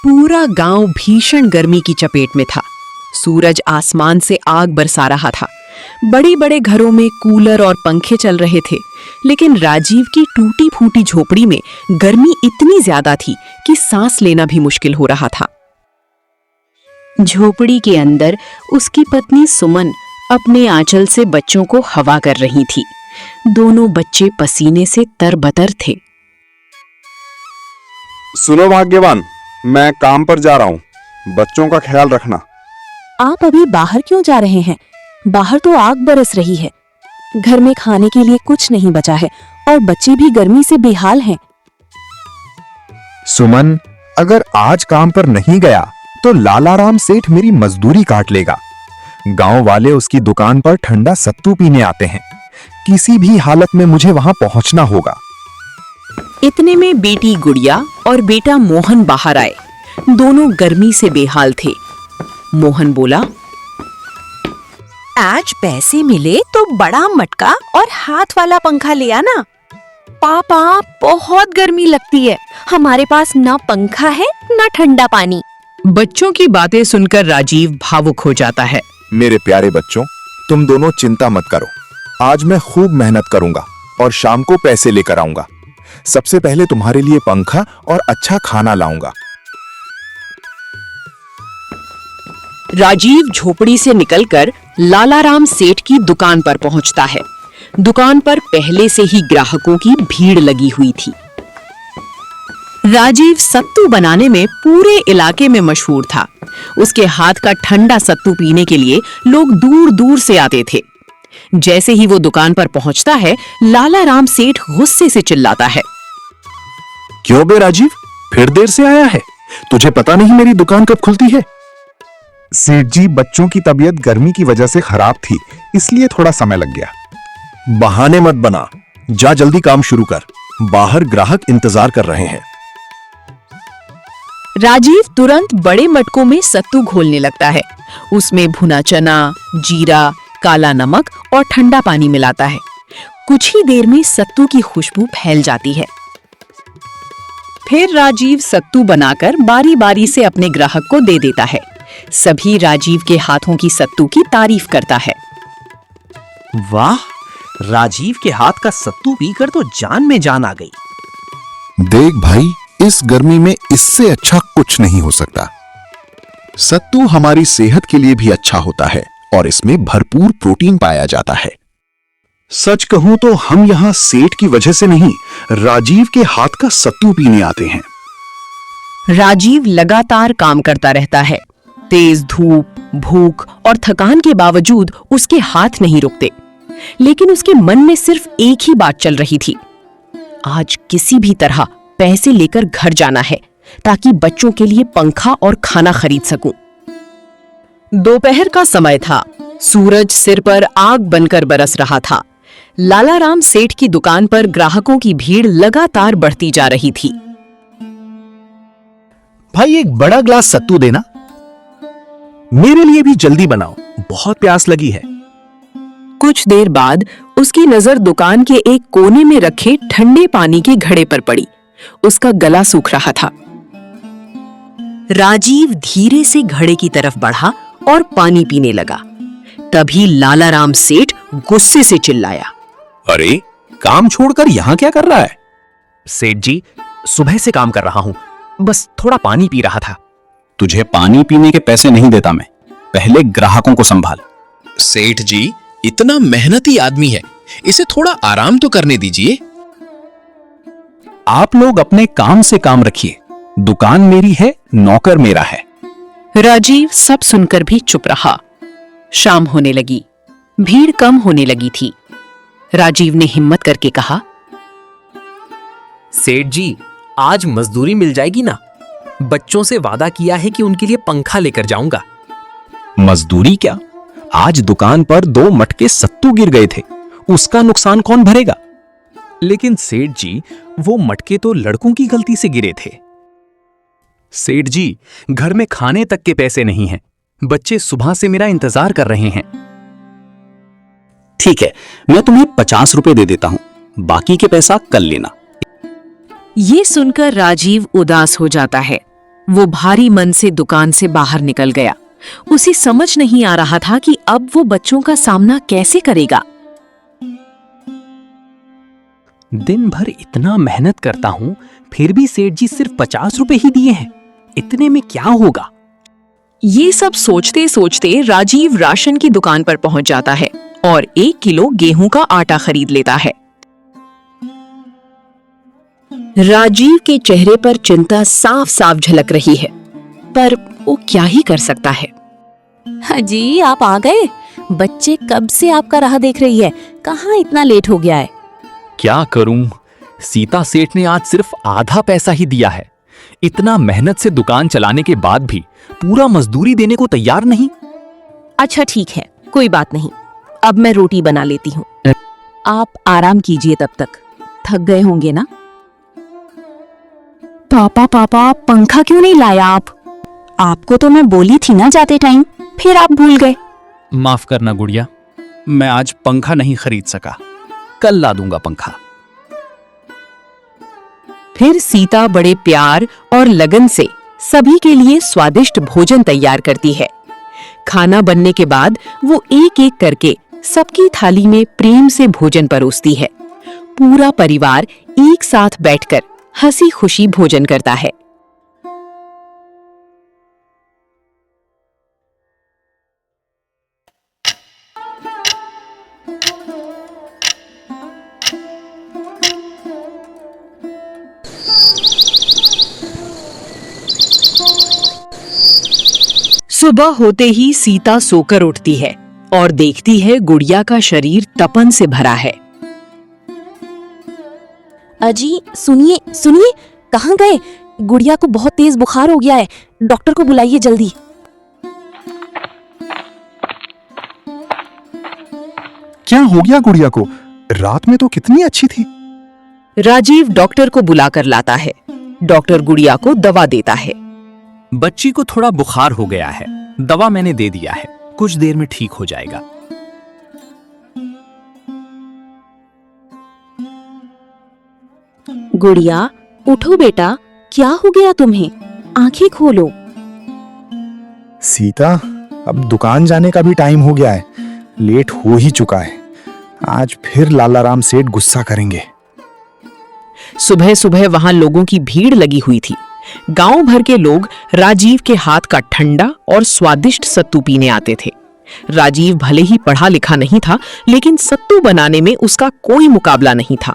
पूरा गांव भीषण गर्मी की चपेट में था। सूरज आसमान से आग बरसा रहा था। बड़े बड़े घरों में कूलर और पंखे चल रहे थे, लेकिन राजीव की टूटी फूटी झोपड़ी में गर्मी इतनी ज्यादा थी कि सांस लेना भी मुश्किल हो रहा था। झोपड़ी के अंदर उसकी पत्नी सुमन अपने आंचल से बच्चों को हवा कर रही थी। दोनों बच्चे पसीने से तरबतर थे। सुनो भाग्यवान, मैं काम पर जा रहा हूँ, बच्चों का ख्याल रखना। आप अभी बाहर क्यों जा रहे हैं? बाहर तो आग बरस रही है। घर में खाने के लिए कुछ नहीं बचा है और बच्चे भी गर्मी से बेहाल हैं। सुमन, अगर आज काम पर नहीं गया तो लालाराम सेठ मेरी मजदूरी काट लेगा। गांव वाले उसकी दुकान पर ठंडा सत्तू पीने आते हैं। किसी भी हालत में मुझे वहां पहुंचना होगा। इतने में बेटी गुड़िया और बेटा मोहन बाहर आए। दोनों गर्मी से बेहाल थे। मोहन बोला, आज पैसे मिले तो बड़ा मटका और हाथ वाला पंखा ले आना। पापा, बहुत गर्मी लगती है, हमारे पास ना पंखा है ना ठंडा पानी। बच्चों की बातें सुनकर राजीव भावुक हो जाता है। मेरे प्यारे बच्चों, तुम दोनों चिंता मत करो। आज मैं खूब मेहनत करूंगा और शाम को पैसे लेकर आऊंगा। सबसे पहले तुम्हारे लिए पंखा और अच्छा खाना लाऊंगा। राजीव झोपड़ी से निकलकर लालाराम सेठ की दुकान पर पहुंचता है। दुकान पर पहले से ही ग्राहकों की भीड़ लगी हुई थी। राजीव सत्तू बनाने में पूरे इलाके में मशहूर था। उसके हाथ का ठंडा सत्तू पीने के लिए लोग दूर दूर से आते थे। जैसे ही वो दुकान पर पहुंचता है, लालाराम सेठ गुस्से से चिल्लाता है, क्यों बे राजीव, फिर देर से आया है? तुझे पता नहीं मेरी दुकान कब खुलती है? सेठ जी, बच्चों की तबीयत गर्मी की वजह से खराब थी, इसलिए थोड़ा समय लग गया। बहाने मत बना, जा जल्दी काम शुरू कर, बाहर ग्राहक इंतजार कर रहे हैं। राजीव तुरंत बड़े मटकों में सत्तू घोलने लगता है। उसमें भुना चना, जीरा, काला नमक और ठंडा पानी मिलाता है। कुछ ही देर में सत्तू की खुशबू फैल जाती है। फिर राजीव सत्तू बनाकर बारी बारी से अपने ग्राहक को दे देता है। सभी राजीव के हाथों की सत्तू की तारीफ करता है। वाह, राजीव के हाथ का सत्तू पीकर तो जान में जान आ गई। देख भाई, इस गर्मी में इससे अच्छा कुछ नहीं हो सकता। सत्तू हमारी सेहत के लिए भी अच्छा होता है और इसमें भरपूर प्रोटीन पाया जाता है। सच कहूं तो हम यहाँ सेठ की वजह से नहीं, राजीव के हाथ का सत्तू पीने आते हैं। राजीव लगातार काम करता रहता है। तेज धूप, भूख और थकान के बावजूद उसके हाथ नहीं रुकते। लेकिन उसके मन में सिर्फ एक ही बात चल रही थी, आज किसी भी तरह पैसे लेकर घर जाना है ताकि बच्चों के लिए पंखा और खाना खरीद सकूं। दोपहर का समय था। सूरज सिर पर आग बनकर बरस रहा था। लालाराम सेठ की दुकान पर ग्राहकों की भीड़ लगातार बढ़ती जा रही थी। भाई, एक बड़ा ग्लास सत्तू देना। मेरे लिए भी जल्दी बनाओ, बहुत प्यास लगी है। कुछ देर बाद उसकी नजर दुकान के एक कोने में रखे ठंडे पानी के घड़े पर पड़ी। उसका गला सूख रहा था। राजीव धीरे से घड़े की तरफ बढ़ा और पानी पीने लगा। तभी लालाराम सेठ गुस्से से चिल्लाया, अरे, काम छोड़कर यहाँ क्या कर रहा है? सेठ जी, सुबह से काम कर रहा हूँ, बस थोड़ा पानी पी रहा था। तुझे पानी पीने के पैसे नहीं देता मैं, पहले ग्राहकों को संभाल। सेठ जी, इतना मेहनती आदमी है, इसे थोड़ा आराम तो करने दीजिए। आप लोग अपने काम से काम रखिए, दुकान मेरी है, नौकर मेरा है। राजीव सब सुनकर भी चुप रहा। शाम होने लगी, भीड़ कम होने लगी थी। राजीव ने हिम्मत करके कहा, सेठ जी, आज मजदूरी मिल जाएगी ना? बच्चों से वादा किया है कि उनके लिए पंखा लेकर जाऊंगा। मजदूरी क्या? आज दुकान पर 2 मटके सत्तू गिर गए थे, उसका नुकसान कौन भरेगा? लेकिन सेठ जी, वो मटके तो लड़कों की गलती से गिरे थे। सेठ जी, घर में खाने तक के पैसे नहीं हैं। बच्चे सुबह से मेरा इंतजार कर रहे हैं। ठीक है, मैं तुम्हें 50 रुपए दे देता हूं, बाकी के पैसा कल लेना। ये सुनकर राजीव उदास हो जाता है। वो भारी मन से दुकान से बाहर निकल गया। उसे समझ नहीं आ रहा था कि अब वो बच्चों का सामना कैसे करेगा। दिन भर इतना मेहनत करता हूँ, फिर भी सेठ जी सिर्फ 50 रुपए ही दिए हैं। इतने में क्या होगा? ये सब सोचते सोचते राजीव राशन की दुकान पर पहुंच जाता है और 1 किलो गेहूं का आटा खरीद लेता है। राजीव के चेहरे पर चिंता साफ साफ झलक रही है, पर वो क्या ही कर सकता है। जी आप आ गए। बच्चे कब से आपका राह देख रही है। कहाँ इतना लेट हो गया है। क्या करूं? सीता सेठ ने आज सिर्फ आधा पैसा ही दिया है। इतना मेहनत से दुकान चलाने के बाद भी पूरा मजदूरी देने को तैयार नहीं। अच्छा ठीक है, कोई बात नहीं। अब मैं रोटी बना लेती हूँ। आप आराम कीजिए तब तक। थक गए होंगे ना। पापा पंखा क्यों नहीं लाया आप? आपको तो मैं बोली थी ना जाते टाइम, फिर आप भूल गए। माफ करना गुड़िया, मैं आज पंखा नहीं खरीद सका। कल ला दूंगा पंखा। फिर सीता बड़े प्यार और लगन से सभी के लिए स्वादिष्ट भोजन तैयार करती है। खाना बनने के बाद वो एक एक करके सबकी थाली में प्रेम से भोजन परोसती है। पूरा परिवार एक साथ बैठकर हंसी खुशी भोजन करता है। सुबह होते ही सीता सोकर उठती है और देखती है गुड़िया का शरीर तपन से भरा है। अजी सुनिए सुनिए, कहाँ गए? गुड़िया को बहुत तेज बुखार हो गया है। डॉक्टर को बुलाइए जल्दी। क्या हो गया गुड़िया को? रात में तो कितनी अच्छी थी। राजीव डॉक्टर को बुलाकर लाता है। डॉक्टर गुड़िया को दवा देता है। बच्ची को थोड़ा बुखार हो गया है, दवा मैंने दे दिया है, कुछ देर में ठीक हो जाएगा। गुड़िया उठो बेटा, क्या हो गया तुम्हें? आंखें खोलो। सीता, अब दुकान जाने का भी टाइम हो गया है। लेट हो ही चुका है। आज फिर लालाराम सेठ गुस्सा करेंगे। सुबह सुबह वहां लोगों की भीड़ लगी हुई थी। गांव भर के लोग राजीव के हाथ का ठंडा और स्वादिष्ट सत्तू पीने आते थे। राजीव भले ही पढ़ा लिखा नहीं था, लेकिन सत्तू बनाने में उसका कोई मुकाबला नहीं था।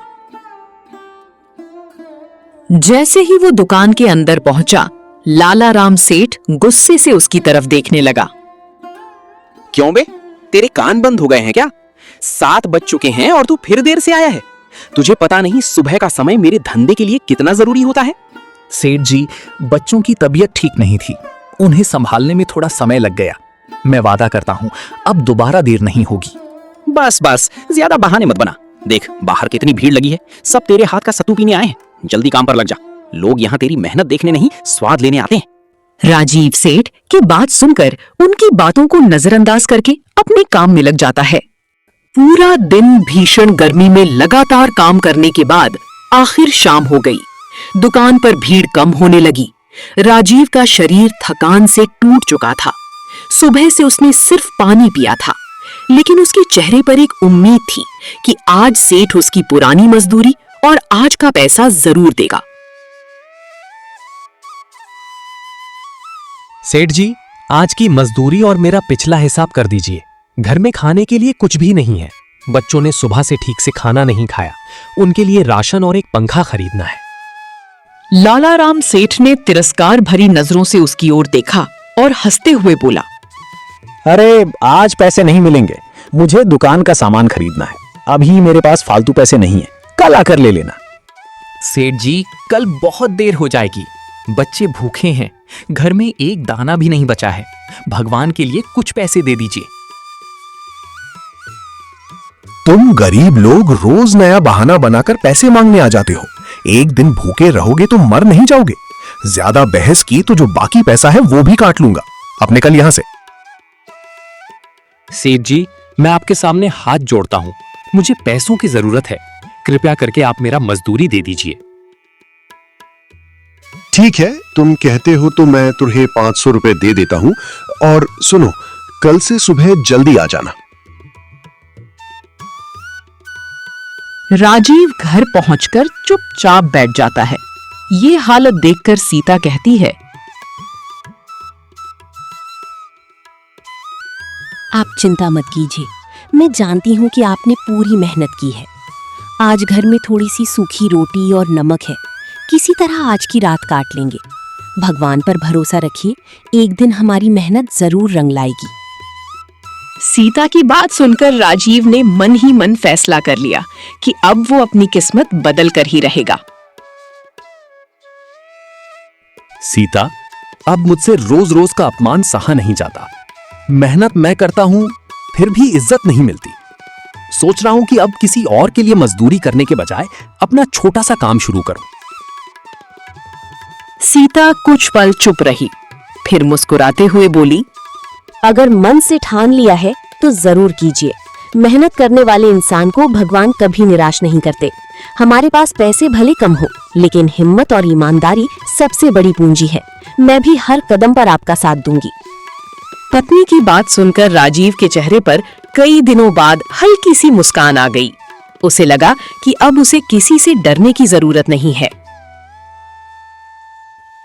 जैसे ही वो दुकान के अंदर पहुंचा, लालाराम सेठ गुस्से से उसकी तरफ देखने लगा। क्यों बे, तेरे कान बंद हो गए हैं क्या? 7 बज चुके हैं और तू फिर देर से आया है। तुझे पता नहीं सुबह का समय मेरे धंधे के लिए कितना जरूरी होता है? सेठ जी, बच्चों की तबीयत ठीक नहीं थी, उन्हें संभालने में थोड़ा समय लग गया। मैं वादा करता हूँ अब दोबारा देर नहीं होगी। बस बस, ज्यादा बहाने मत बना। देख बाहर कितनी भीड़ लगी है, सब तेरे हाथ का सत्तू पीने आए हैं। जल्दी काम पर लग जा। लोग यहाँ तेरी मेहनत देखने नहीं, स्वाद लेने आते हैं। राजीव सेठ की बात सुनकर उनकी बातों को नजरअंदाज करके अपने काम में लग जाता है। पूरा दिन भीषण गर्मी में लगातार काम करने के बाद आखिर शाम हो गई। दुकान पर भीड़ कम होने लगी। राजीव का शरीर थकान से टूट चुका था। सुबह से उसने सिर्फ पानी पिया था, लेकिन उसके चेहरे पर एक उम्मीद थी कि आज सेठ उसकी पुरानी मजदूरी और आज का पैसा जरूर देगा। सेठ जी, आज की मजदूरी और मेरा पिछला हिसाब कर दीजिए। घर में खाने के लिए कुछ भी नहीं है। बच्चों ने सुबह से ठीक से खाना नहीं खाया, उनके लिए राशन और एक पंखा खरीदना है। लालाराम सेठ ने तिरस्कार भरी नजरों से उसकी ओर देखा और हंसते हुए बोला, अरे आज पैसे नहीं मिलेंगे, मुझे दुकान का सामान खरीदना है। अभी मेरे पास फालतू पैसे नहीं है, कल आकर ले लेना। सेठ जी, कल बहुत देर हो जाएगी। बच्चे भूखे हैं, घर में एक दाना भी नहीं बचा है। भगवान के लिए कुछ पैसे दे दीजिए। तुम गरीब लोग रोज नया बहाना बनाकर पैसे मांगने आ जाते हो। एक दिन भूखे रहोगे तो मर नहीं जाओगे। ज्यादा बहस की तो जो बाकी पैसा है वो भी काट लूंगा। अपने कल यहां से। सेठ जी, मैं आपके सामने हाथ जोड़ता हूं, मुझे पैसों की जरूरत है। कृपया करके आप मेरा मजदूरी दे दीजिए। ठीक है, तुम कहते हो तो मैं तुम्हें 500 रुपए दे देता हूं। और सुनो, कल से सुबह जल्दी आ जाना। राजीव घर पहुंचकर चुपचाप बैठ जाता है। ये हालत देखकर सीता कहती है, आप चिंता मत कीजिए, मैं जानती हूँ कि आपने पूरी मेहनत की है। आज घर में थोड़ी सी सूखी रोटी और नमक है, किसी तरह आज की रात काट लेंगे। भगवान पर भरोसा रखिए, एक दिन हमारी मेहनत जरूर रंग लाएगी। सीता की बात सुनकर राजीव ने मन ही मन फैसला कर लिया कि अब वो अपनी किस्मत बदल कर ही रहेगा। सीता, अब मुझसे रोज रोज का अपमान सहा नहीं जाता। मेहनत मैं करता हूं, फिर भी इज्जत नहीं मिलती। सोच रहा हूं कि अब किसी और के लिए मजदूरी करने के बजाय अपना छोटा सा काम शुरू करूं। सीता कुछ पल चुप रही, फिर मुस्कुराते हुए बोली, अगर मन से ठान लिया है तो जरूर कीजिए। मेहनत करने वाले इंसान को भगवान कभी निराश नहीं करते। हमारे पास पैसे भले कम हो, लेकिन हिम्मत और ईमानदारी सबसे बड़ी पूंजी है। मैं भी हर कदम पर आपका साथ दूंगी। पत्नी की बात सुनकर राजीव के चेहरे पर कई दिनों बाद हल्की सी मुस्कान आ गई। उसे लगा कि अब उसे किसी से डरने की जरूरत नहीं है।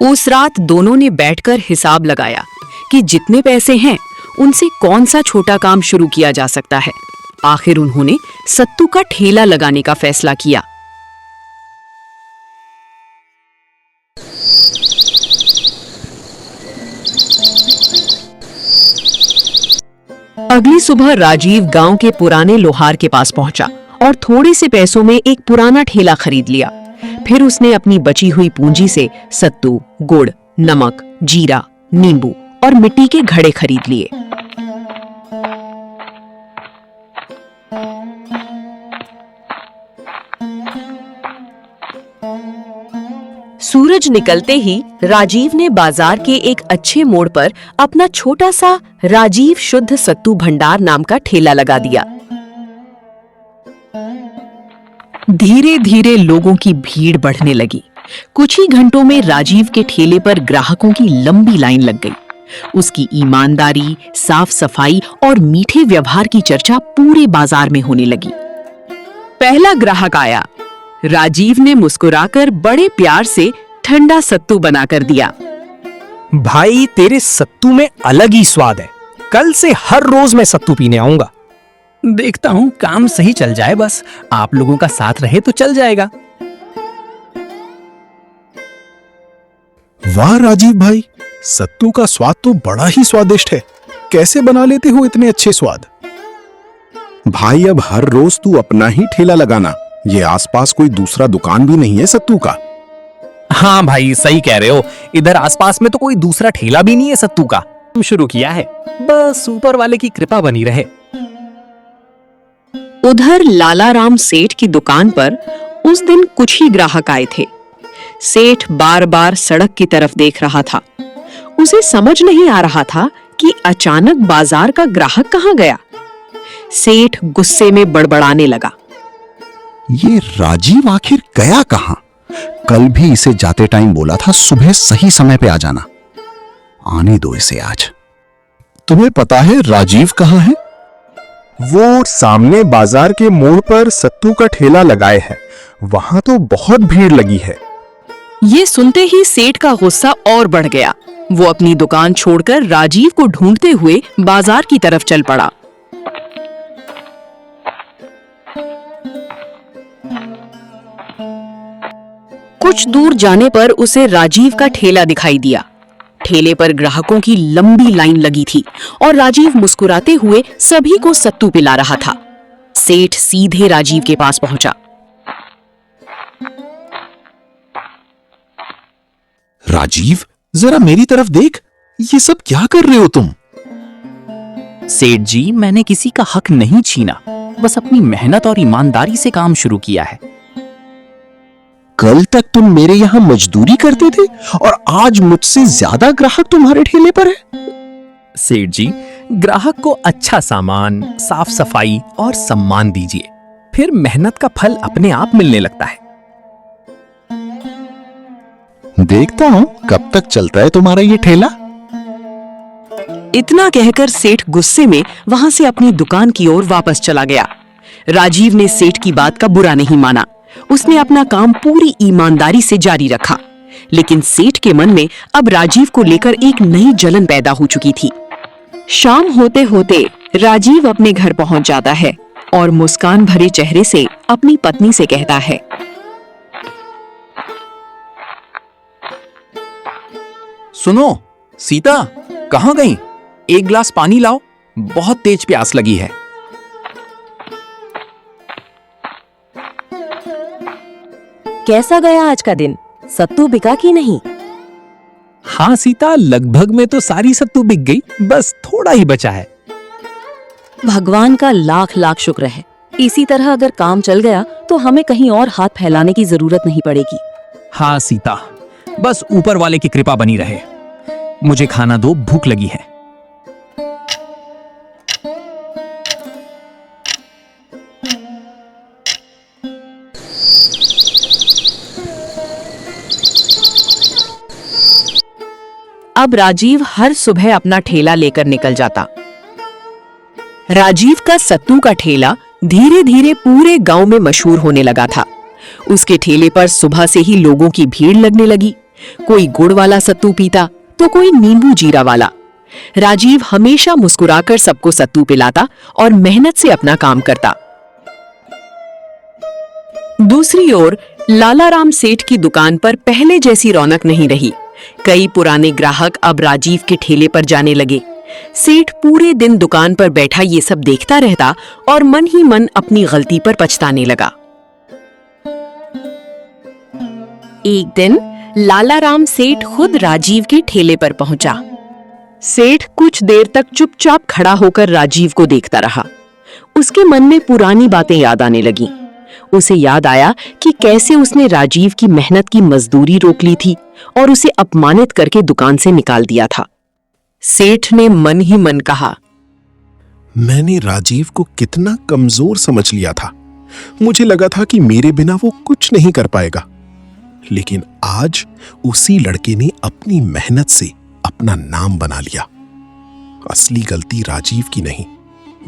उस रात दोनों ने बैठकर हिसाब लगाया कि जितने पैसे हैं उनसे कौन सा छोटा काम शुरू किया जा सकता है। आखिर उन्होंने सत्तू का ठेला लगाने का फैसला किया। अगली सुबह राजीव गांव के पुराने लोहार के पास पहुंचा और थोड़े से पैसों में एक पुराना ठेला खरीद लिया। फिर उसने अपनी बची हुई पूंजी से सत्तू, गुड़, नमक, जीरा, नींबू और मिट्टी के घड़े खरीद लिए। सूरज निकलते ही राजीव ने बाजार के एक अच्छे मोड़ पर अपना छोटा सा राजीव शुद्ध सत्तू भंडार नाम का ठेला लगा दिया। धीरे धीरे लोगों की भीड़ बढ़ने लगी। कुछ ही घंटों में राजीव के ठेले पर ग्राहकों की लंबी लाइन लग गई। उसकी ईमानदारी, साफ सफाई और मीठे व्यवहार की चर्चा पूरे बाजार में होने लगी। पहला ग्राहक आया। राजीव ने मुस्कुराकर बड़े प्यार से ठंडा सत्तू बनाकर दिया। भाई, तेरे सत्तू में अलग ही स्वाद है। कल से हर रोज मैं सत्तू पीने आऊंगा। देखता हूं, काम सही चल जाए, बस आप लोगों का साथ रहे तो चल जाएगा। वाह राजीव भाई, सत्तू का स्वाद तो बड़ा ही स्वादिष्ट है। कैसे बना लेते हो इतने अच्छे स्वाद? भाई, अब हर रोज तू अपना ही ठेला लगाना। ये आसपास कोई दूसरा दुकान भी नहीं है सत्तू का। हाँ भाई, सही कह रहे हो। इधर आसपास में तो कोई दूसरा ठेला भी नहीं है सत्तू का। हम शुरू किया है, बस ऊपर वाले की कृपा बनी रहे। उधर लालाराम सेठ की दुकान पर उस दिन कुछ ही ग्राहक आए थे। सेठ बार बार सड़क की तरफ देख रहा था। उसे समझ नहीं आ रहा था कि अचानक बाजार का ग्राहक कहाँ गया। सेठ गुस्से में बड़बड़ाने लगा, ये राजीव आखिर गया कहां? कल भी इसे जाते टाइम बोला था सुबह सही समय पे आ जाना। आने दो इसे आज। तुम्हें पता है राजीव कहां है? वो सामने बाजार के मोड़ पर सत्तू का ठेला लगाए है। वहां तो बहुत भीड़ लगी है। ये सुनते ही सेठ का गुस्सा और बढ़ गया। वो अपनी दुकान छोड़कर राजीव को ढूंढते हुए बाजार की तरफ चल पड़ा। कुछ दूर जाने पर उसे राजीव का ठेला दिखाई दिया। ठेले पर ग्राहकों की लंबी लाइन लगी थी और राजीव मुस्कुराते हुए सभी को सत्तू पिला रहा था। सेठ सीधे राजीव के पास पहुंचा। राजीव, जरा मेरी तरफ देख। ये सब क्या कर रहे हो तुम? सेठ जी, मैंने किसी का हक नहीं छीना, बस अपनी मेहनत और ईमानदारी से काम शुरू किया है। कल तक तुम मेरे यहाँ मजदूरी करते थे और आज मुझसे ज्यादा ग्राहक तुम्हारे ठेले पर है। सेठ जी, ग्राहक को अच्छा सामान, साफ सफाई और सम्मान दीजिए, फिर मेहनत का फल अपने आप मिलने लगता है। देखता हूं कब तक चलता है तुम्हारा ये ठेला। इतना कहकर सेठ गुस्से में वहां से अपनी दुकान की ओर वापस चला गया। राजीव ने सेठ की बात का बुरा नहीं माना। उसने अपना काम पूरी ईमानदारी से जारी रखा। लेकिन सेठ के मन में अब राजीव को लेकर एक नई जलन पैदा हो चुकी थी। शाम होते होते राजीव अपने घर पहुंच जाता है और मुस्कान भरे चेहरे से अपनी पत्नी से कहता है, सुनो सीता, कहाँ गई? एक गिलास पानी लाओ, बहुत तेज प्यास लगी है। कैसा गया आज का दिन? सत्तू बिका कि नहीं? हाँ सीता, लगभग में तो सारी सत्तू बिक गई, बस थोड़ा ही बचा है। भगवान का लाख लाख शुक्र है। इसी तरह अगर काम चल गया तो हमें कहीं और हाथ फैलाने की जरूरत नहीं पड़ेगी। हाँ सीता, बस ऊपर वाले की कृपा बनी रहे। मुझे खाना दो, भूख लगी है। अब राजीव हर सुबह अपना ठेला लेकर निकल जाता। राजीव का सत्तू का ठेला धीरे धीरे पूरे गांव में मशहूर होने लगा था। उसके ठेले पर सुबह से ही लोगों की भीड़ लगने लगी। कोई गुड़ वाला सत्तू पीता तो कोई नींबू जीरा वाला। राजीव हमेशा मुस्कुराकर सबको सत्तू पिलाता और मेहनत से अपना काम करता। दूसरी ओर लालाराम सेठ की दुकान पर पहले जैसी रौनक नहीं रही। कई पुराने ग्राहक अब राजीव के ठेले पर जाने लगे। सेठ पूरे दिन दुकान पर बैठा ये सब देखता रहता और मन ही मन अपनी गलती पर पछताने लगा। एक दिन लालाराम सेठ खुद राजीव के ठेले पर पहुंचा। सेठ कुछ देर तक चुपचाप खड़ा होकर राजीव को देखता रहा। उसके मन में पुरानी बातें याद आने लगीं। उसे याद आया कि कैसे उसने राजीव की मेहनत की मजदूरी रोक ली थी और उसे अपमानित करके दुकान से निकाल दिया था। सेठ ने मन ही मन कहा, मैंने राजीव को कितना कमजोर समझ लिया था। मुझे लगा था कि मेरे बिना वो कुछ नहीं कर पाएगा, लेकिन आज उसी लड़के ने अपनी मेहनत से अपना नाम बना लिया। असली गलती राजीव की नहीं,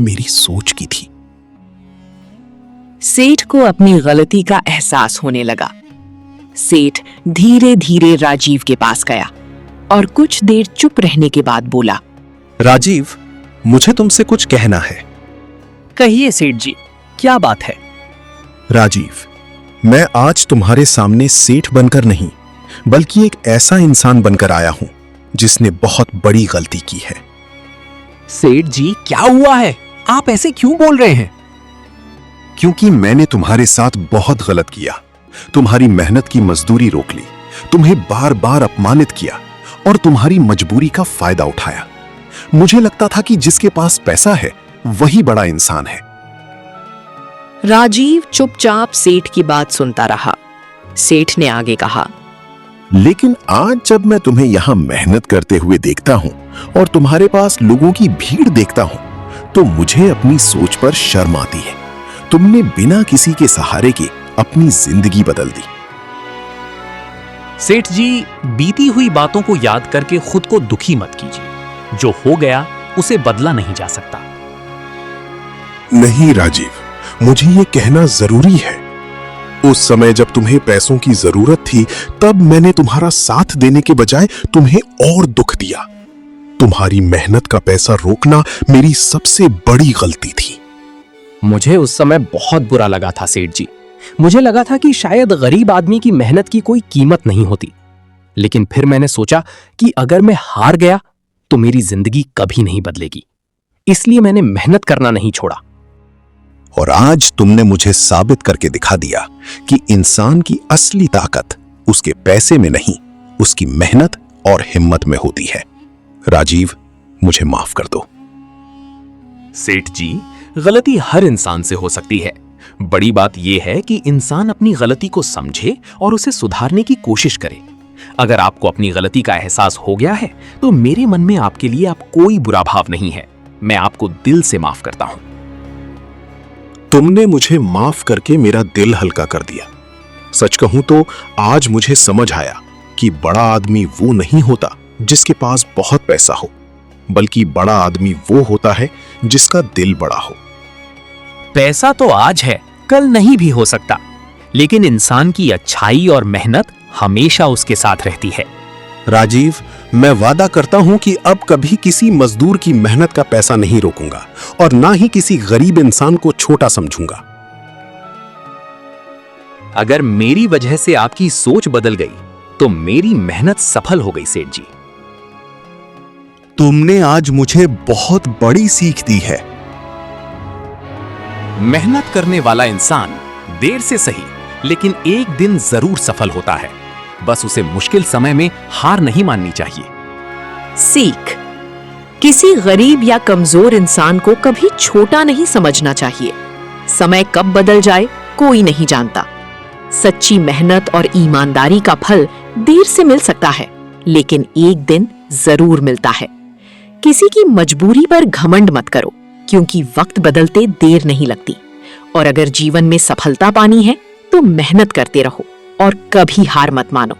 मेरी सोच की थी। सेठ को अपनी गलती का एहसास होने लगा। सेठ धीरे धीरे राजीव के पास गया और कुछ देर चुप रहने के बाद बोला, राजीव, मुझे तुमसे कुछ कहना है। कहिए सेठ जी, क्या बात है? राजीव, मैं आज तुम्हारे सामने सेठ बनकर नहीं, बल्कि एक ऐसा इंसान बनकर आया हूं जिसने बहुत बड़ी गलती की है। सेठ जी, क्या हुआ है? आप ऐसे क्यों बोल रहे हैं? क्योंकि मैंने तुम्हारे साथ बहुत गलत किया। तुम्हारी मेहनत की मजदूरी रोक ली, तुम्हें बार बार अपमानित किया और तुम्हारी मजबूरी का फायदा उठाया। मुझे लगता था कि जिसके पास पैसा है वही बड़ा इंसान है। राजीव चुपचाप सेठ की बात सुनता रहा। सेठ ने आगे कहा, लेकिन आज जब मैं तुम्हें यहां मेहनत करते हुए देखता हूं और तुम्हारे पास लोगों की भीड़ देखता हूं, तो मुझे अपनी सोच पर शर्म आती है। तुमने बिना किसी के सहारे के अपनी जिंदगी बदल दी। सेठ जी, बीती हुई बातों को याद करके खुद को दुखी मत कीजिए। जो हो गया उसे बदला नहीं जा सकता। नहीं राजीव, मुझे ये कहना जरूरी है। उस समय जब तुम्हें पैसों की जरूरत थी, तब मैंने तुम्हारा साथ देने के बजाय तुम्हें और दुख दिया। तुम्हारी मेहनत का पैसा रोकना मेरी सबसे बड़ी गलती थी। मुझे उस समय बहुत बुरा लगा था सेठ जी। मुझे लगा था कि शायद गरीब आदमी की मेहनत की कोई कीमत नहीं होती। लेकिन फिर मैंने सोचा कि अगर मैं हार गया तो मेरी जिंदगी कभी नहीं बदलेगी। इसलिए मैंने मेहनत करना नहीं छोड़ा। और आज तुमने मुझे साबित करके दिखा दिया कि इंसान की असली ताकत उसके पैसे में नहीं, उसकी मेहनत और हिम्मत में होती है। राजीव, मुझे माफ कर दो। सेठ जी, गलती हर इंसान से हो सकती है। बड़ी बात यह है कि इंसान अपनी गलती को समझे और उसे सुधारने की कोशिश करे। अगर आपको अपनी गलती का एहसास हो गया है तो मेरे मन में आपके लिए अब कोई बुरा भाव नहीं है। मैं आपको दिल से माफ करता हूं। तुमने मुझे माफ करके मेरा दिल हल्का कर दिया। सच कहूं तो आज मुझे समझ आया कि बड़ा आदमी वो नहीं होता जिसके पास बहुत पैसा हो, बल्कि बड़ा आदमी वो होता है जिसका दिल बड़ा हो। पैसा तो आज है, कल नहीं भी हो सकता, लेकिन इंसान की अच्छाई और मेहनत हमेशा उसके साथ रहती है। राजीव, मैं वादा करता हूं कि अब कभी किसी मजदूर की मेहनत का पैसा नहीं रोकूंगा और ना ही किसी गरीब इंसान को छोटा समझूंगा। अगर मेरी वजह से आपकी सोच बदल गई तो मेरी मेहनत सफल हो गई सेठ जी। तुमने आज मुझे बहुत बड़ी सीख दी है। मेहनत करने वाला इंसान देर से सही लेकिन एक दिन जरूर सफल होता है। बस उसे मुश्किल समय में हार नहीं माननी चाहिए। सीख, किसी गरीब या कमजोर इंसान को कभी छोटा नहीं समझना चाहिए। समय कब बदल जाए कोई नहीं जानता। सच्ची मेहनत और ईमानदारी का फल देर से मिल सकता है, लेकिन एक दिन जरूर मिलता है। किसी की मजबूरी पर घमंड मत करो, क्योंकि वक्त बदलते देर नहीं लगती। और अगर जीवन में सफलता पानी है तो मेहनत करते रहो और कभी हार मत मानो।